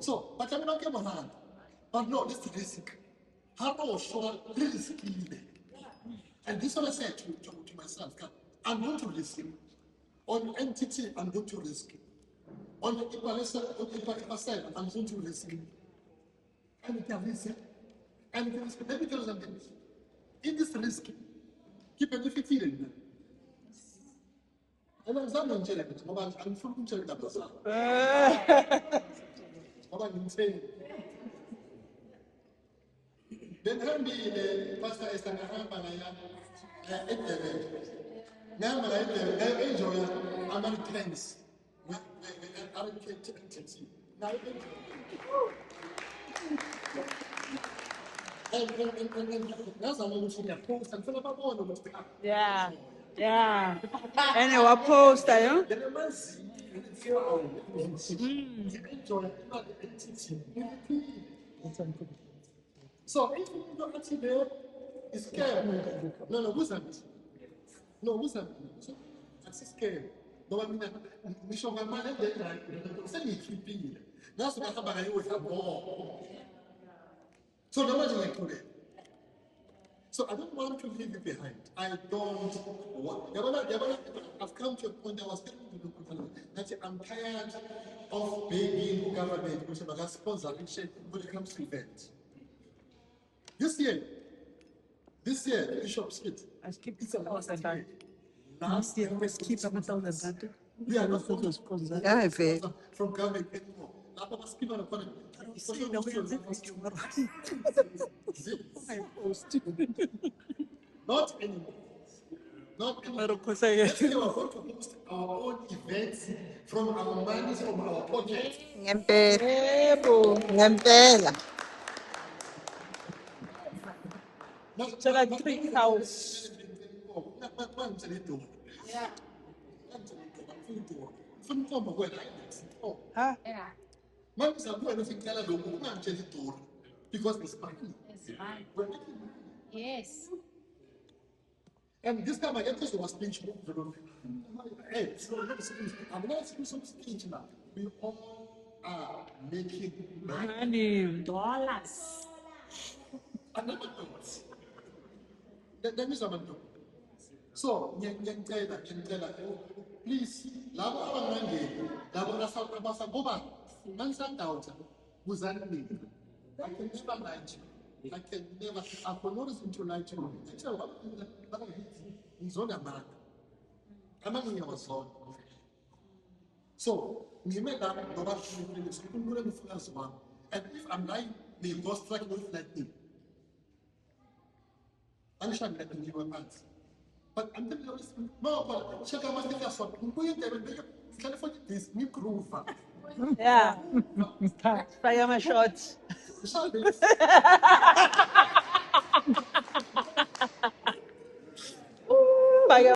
So, but I'm not going to hand. But no, this is risk. How do show risk? And this is what I said to myself. I'm going to risk. On entity, I'm going to risk. On the Ipa side, I'm going to risk. And it can risk. And it can risk. Let me tell you something. In this risk, keep a different feeling. And I'm not going to tell you, I'm full to tell you that. I'm saying. Then the pastor is an now enjoy American trends. We now Yeah. Yeah. And our post, so if you don't actually there, it's scared. No, who's that? No, who's that? That's scared. No, I mean, we show my man that send me keeping. That's what I always have more. So no matter like today. So I don't want to leave you behind. I don't want. I've come to a point I was telling you that I'm tired of begging government which have sponsorship when it comes to events. This year, Bishop Street. I skip it last year, we skip a metal than We are not going to sponsor. Yeah, from government anymore. Not anymore. Not anymore. Next year, we're going to host our own events from our money, from our pockets. Ngempela. Shall I drink house? Huh? Because it's money. Yes. And this time I get to a speech. Hey, so I'm not saying some speech now. We all are making Money. Dollars. another dollars. That means I'm so, please, labo abangangeni, labo abasagoba, manisandawuza, buzani. I can never lie to you. I can never, I've got no reason to lie to you. I tell you, he's on a man. I'm not in your son. So, we made that, and if I'm lying, may God strike me like me. Understand that in your hands. But I'm telling you, no, but check out my things. I'm going to California is new groove. Yeah. Fire my shots.